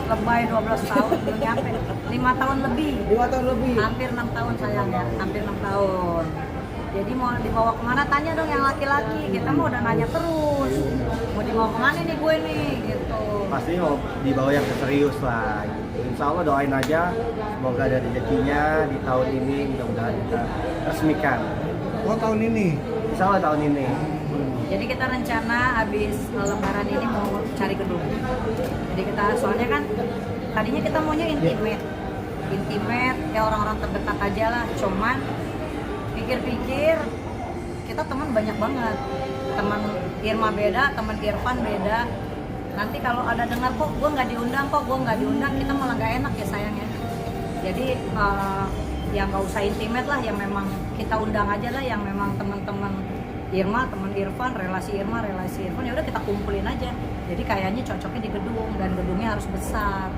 lebay 12 tahun belum nyampe 5 tahun lebih. 5 tahun lebih. Hampir 6 tahun sayang ya, hampir 6 tahun. Jadi mau dibawa kemana tanya dong yang laki-laki, kita mau udah nanya terus. Mau dibawa kemana nih gue nih gitu. Pasti mau dibawa yang serius lah. Insya Allah doain aja, semoga ada rezekinya di tahun ini, mudah-mudahan kita resmikan. Oh tahun ini. Insya Allah tahun ini. Jadi kita rencana habis lebaran ini mau cari gedung. Jadi kita soalnya kan tadinya kita maunya intimate ya orang-orang terdekat aja lah. Cuman pikir-pikir kita teman banyak banget. Teman Irma beda, teman Irfan beda. Nanti kalau ada dengar kok gue nggak diundang, kita malah nggak enak ya sayangnya. Jadi ya nggak usah intimate lah, yang memang kita undang aja lah, yang memang teman-teman Irma, teman Irfan, relasi Irma, relasi Irfan, ya udah kita kumpulin aja. Jadi kayaknya cocoknya di gedung dan gedungnya harus besar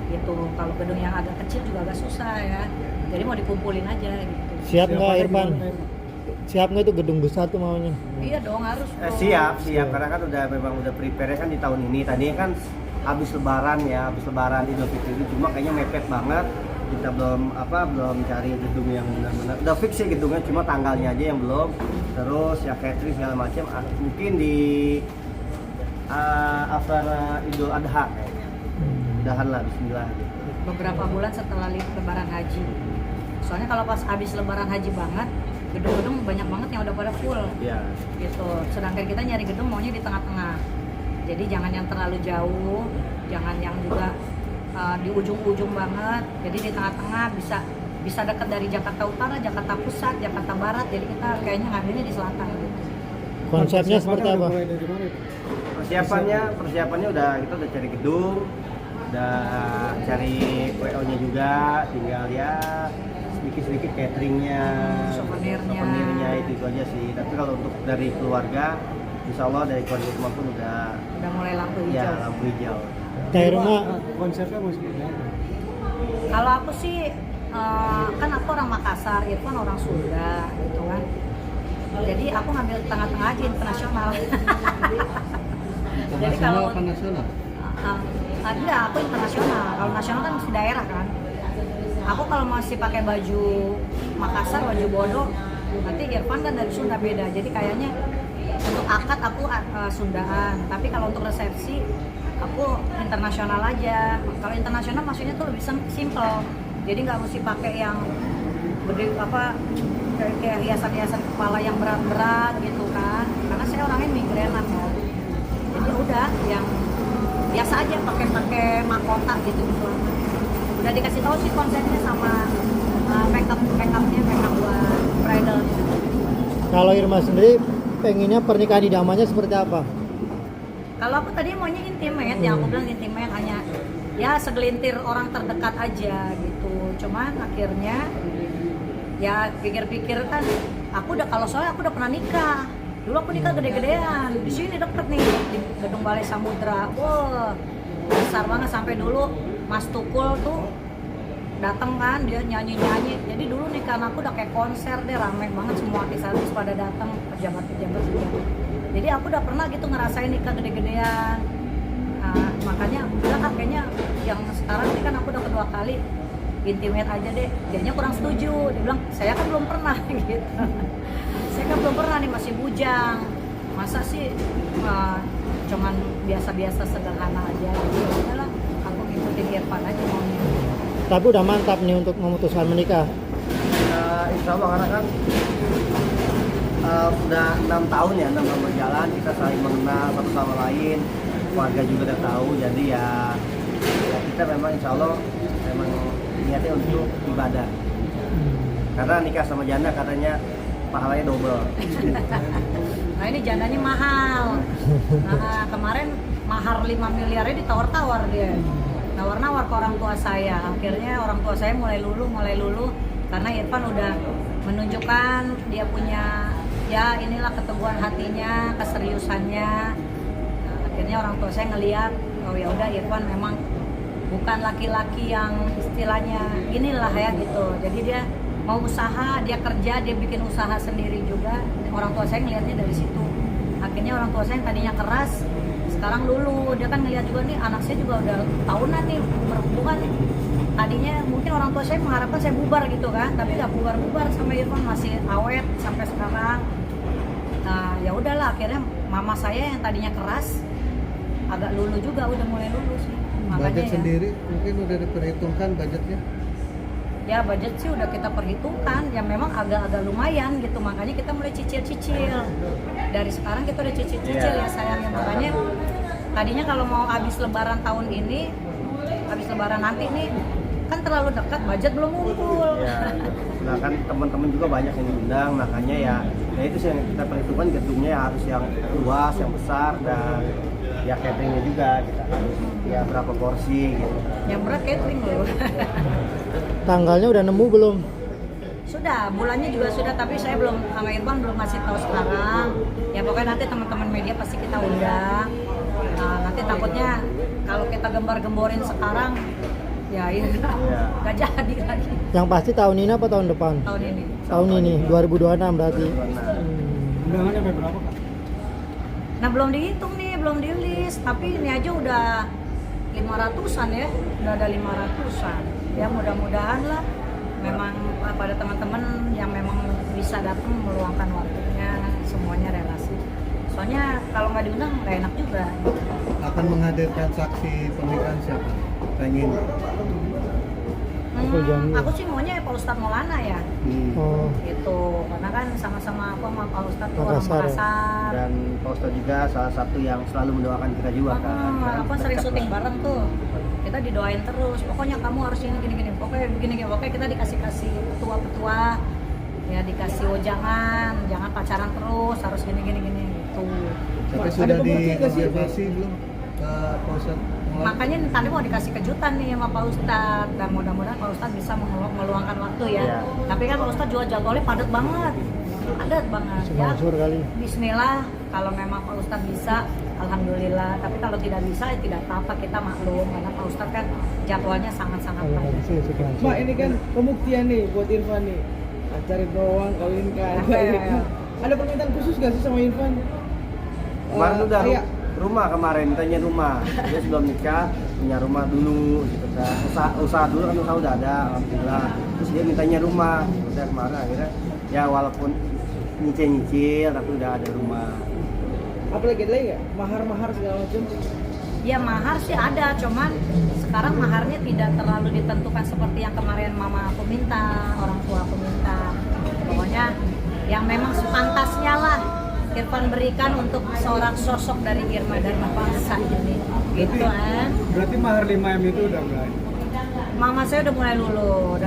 gitu. Kalau gedung yang agak kecil juga agak susah ya. Jadi mau dikumpulin aja gitu. Siap nggak Irfan? Siap nggak itu gedung besar tuh maunya? Iya dong harus. Siap karena kan memang udah prepare kan di tahun ini. Tadinya kan habis lebaran Idul Fitri itu, cuma kayaknya mepet banget. Kita belum cari gedung yang benar-benar udah fix sih gedungnya, cuma tanggalnya aja yang belum. Terus ya catering segala macam mungkin di after Idul Adha kayaknya. Mudahan lah, bismillah gitu. Beberapa bulan setelah lebaran haji. Soalnya kalau pas habis lebaran haji banget, gedung-gedung banyak banget yang udah pada full. Iya. Gitu. Sedangkan kita nyari gedung maunya di tengah-tengah. Jadi jangan yang terlalu jauh, jangan yang juga di ujung-ujung banget. Jadi di tengah-tengah bisa dekat dari Jakarta Utara, Jakarta Pusat, Jakarta Barat. Jadi kita kayaknya ngambilnya di selatan gitu. Konsepnya seperti apa? Persiapannya udah kita udah cari gedung, udah cari WO-nya juga, tinggal ya sedikit cateringnya, souvenirnya itu aja sih. Tapi kalau untuk dari keluarga, insya Allah dari keluarga semua pun udah mulai lampu hijau. Ya, lampu hijau. Dari rumah Konsepnya mau seperti apa? Kalau aku sih kan aku orang Makassar, Irfan orang Sunda gitu kan. Jadi aku ngambil tengah-tengah aja, internasional. Jadi kalau nasional? ada aku internasional. Kalau nasional kan mesti daerah kan. Aku kalau masih pakai baju Makassar, baju Bodo, nanti Irfan kan dari Sunda beda. Jadi kayaknya untuk akad aku Sundaan, tapi kalau untuk resepsi aku internasional aja. Kalau internasional maksudnya tuh lebih simple. Jadi nggak mesti pakai yang gede kayak hiasan-hiasan kepala yang berat-berat gitu kan. Karena saya orangnya migrenan kan. Jadi udah yang biasa aja pakai mahkota gitu. Udah dikasih tahu sih konsepnya sama make up buat bridal. kalau Irma sendiri pengennya pernikahan idamannya seperti apa? Kalau aku tadi maunya intimate, yang aku bilang intimate hanya ya segelintir orang terdekat aja gitu. Cuman akhirnya ya pikir-pikir kan soalnya aku udah pernah nikah. Dulu aku nikah gede-gedean, di sini deket nih di Gedung Balai Samudra. Wah, besar banget sampai dulu Mas Tukul tuh datang kan, dia nyanyi-nyanyi. Jadi dulu nikahan aku udah kayak konser deh, rame banget, semua artis-artis pada datang, pejabat-pejabat juga. Jadi aku udah pernah gitu ngerasain nikah gede-gedean. Nah, makanya aku bilang kayaknya yang sekarang ini kan aku udah kedua kali intimate aja deh. Dianya kurang setuju, dia bilang saya kan belum pernah gitu. Saya kan belum pernah nih, masih bujang. Masa sih cuman biasa-biasa sederhana aja. Jadi udahlah, aku ngikutin Irfan aja maunya. Tapi udah mantap nih untuk memutuskan menikah. Insya Allah karena kan udah 6 tahun berjalan, kita saling mengenal satu sama lain, keluarga juga udah tahu, jadi ya kita memang insya Allah memang niatnya untuk ibadah. Karena nikah sama janda katanya pahalanya double. Nah ini jandanya mahal. Nah kemarin mahar 5 miliarnya ditawar-tawar dia. Nawar-nawar ke orang tua saya. Akhirnya orang tua saya mulai luluh karena Irfan udah menunjukkan dia punya ya inilah keteguhan hatinya, keseriusannya. Nah, akhirnya orang tua saya ngelihat, oh ya udah Irfan memang bukan laki-laki yang istilahnya inilah ya gitu. Jadi dia mau usaha, dia kerja, dia bikin usaha sendiri juga. Orang tua saya ngelihatnya dari situ. Akhirnya orang tua saya yang tadinya keras, sekarang sekarang dulu dia kan ngeliat juga nih anak saya juga udah tahunan nih berhubungan nih. Tadinya mungkin orang tua saya mengharapkan saya bubar gitu kan, tapi nggak bubar sama Irfan, masih awet sampai sekarang. Nah ya udahlah, akhirnya mama saya yang tadinya keras agak lulu juga, udah mulai lulu sih. Makanya Budget ya, sendiri mungkin udah diperhitungkan budgetnya. ya budget sih udah kita perhitungkan, ya memang agak-agak lumayan gitu, makanya kita mulai cicil-cicil. Dari sekarang kita udah cicil-cicil ya sayangnya, makanya tadinya kalau mau habis lebaran tahun ini, habis lebaran nanti nih, kan terlalu dekat, budget belum ngumpul. Ya, nah kan teman-teman juga banyak yang diundang, makanya ya itu sih yang kita perhitungkan, gedungnya ya harus yang luas, yang besar, dan ya cateringnya juga kita harus ya berapa porsi gitu. Yang berat catering loh. Tanggalnya udah nemu belum? Sudah, bulannya juga sudah, tapi saya belum, sama Irfan belum masih tahu sekarang. Ya pokoknya nanti teman-teman media pasti kita undang. Nah, nanti takutnya kalau kita gembar-gemborin sekarang, ya nggak jadi lagi Yang pasti tahun ini apa tahun depan? tahun ini. Tahun ini 2026 berarti. Undangannya sampai berapa Kak? Nah belum dihitung nih, belum di list, tapi ini aja udah 500-an ya, udah ada 500-an. Ya mudah-mudahan lah memang pada teman-teman yang memang bisa datang meluangkan waktunya, semuanya relasi. Soalnya kalau nggak diundang nggak enak juga. Akan menghadirkan saksi pernikahan siapa? Pengen. Aku sih maunya Pak Ustadz Maulana ya, Oh, gitu. Karena kan sama-sama aku sama Pak Ustadz tuh orang Makassar ya? Makassar. Dan Pak Ustadz juga salah satu yang selalu mendoakan kita juga kan. Apa sering syuting bareng tuh, kita didoain terus. Pokoknya kamu harus ini gini-gini. Pokoknya begini-gini. Pokoknya kita dikasih petua-petua. Ya dikasih jangan pacaran terus, harus gini-gini gitu. Tapi sudah dikonfirmasi belum ke Pak Ustadz? Makanya tadi mau dikasih kejutan nih sama Pak Ustadz, dan mudah-mudahan Pak Ustadz bisa meluangkan waktu ya. Iya. Tapi kan Pak Ustadz juga jadwalnya padat banget ya. Mansur kali. Bismillah, kalau memang Pak Ustadz bisa, alhamdulillah. Tapi kalau tidak bisa, ya tidak apa-apa, kita maklum karena Pak Ustadz kan jadwalnya sangat-sangat Kalau padat. masih si Mansur. Mak, ini kan pembuktian nih buat Irfan nih. Cari doang, kawinkan. Iya. Ada permintaan khusus gak sih sama Irfan? Kemarin udah Iya. rumah kemarin, mintanya rumah. Dia sebelum nikah punya rumah dulu gitu kan. Usaha dulu kan usaha udah ada, alhamdulillah. Terus dia mintanya rumah. Udah kemarin akhirnya ya walaupun nyicil tapi udah ada rumah. Apalagi ada lagi gak? Mahar-mahar segala macam. Ya mahar sih ada, cuman sekarang maharnya tidak terlalu ditentukan seperti yang kemarin mama aku minta, orang tua aku minta. Pokoknya yang memang sepantasnya lah Irfan berikan untuk seorang sosok dari Irma Dharma Bangsa ini. Gitu kan. Berarti mahar 5M itu udah mulai. Mama saya udah mulai lulu.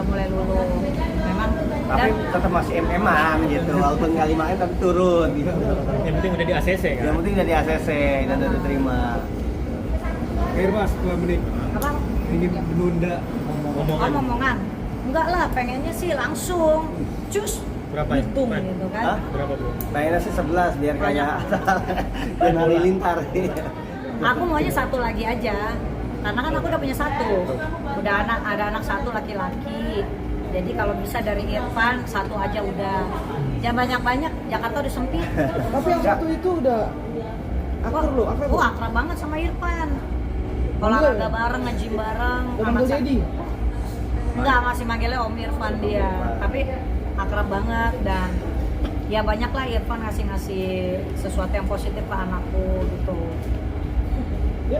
Memang Tapi tetap masih MM-an gitu, walaupun nggak 5M tapi turun gitu. Yang penting udah di ACC kan? Yang penting udah di ACC dan udah diterima. Irma setelah menikah apa? ingin menunda Omongan. Enggak lah, pengennya sih langsung. Cus. Berapa ya? Hitung Fred? gitu kan. Hah? Berapa bro? Pengennya sih 11 biar kayak dan halilintar. Aku maunya satu lagi aja. Karena kan aku udah punya satu. Udah ada anak satu laki-laki. Jadi kalau bisa dari Irfan satu aja udah. Jangan banyak-banyak, Jakarta udah sempit. Tapi yang satu itu udah akur lo, akur lo. Akrab banget sama Irfan. Manggil Olahraga ya? bareng, nge-gym bareng. Udah anak manggil sa- Dedi? Enggak, masih manggilnya Om Irfan dia. Tapi akrab banget dan ya banyak lah Irfan ngasih sesuatu yang positif ke anakku gitu. Ya.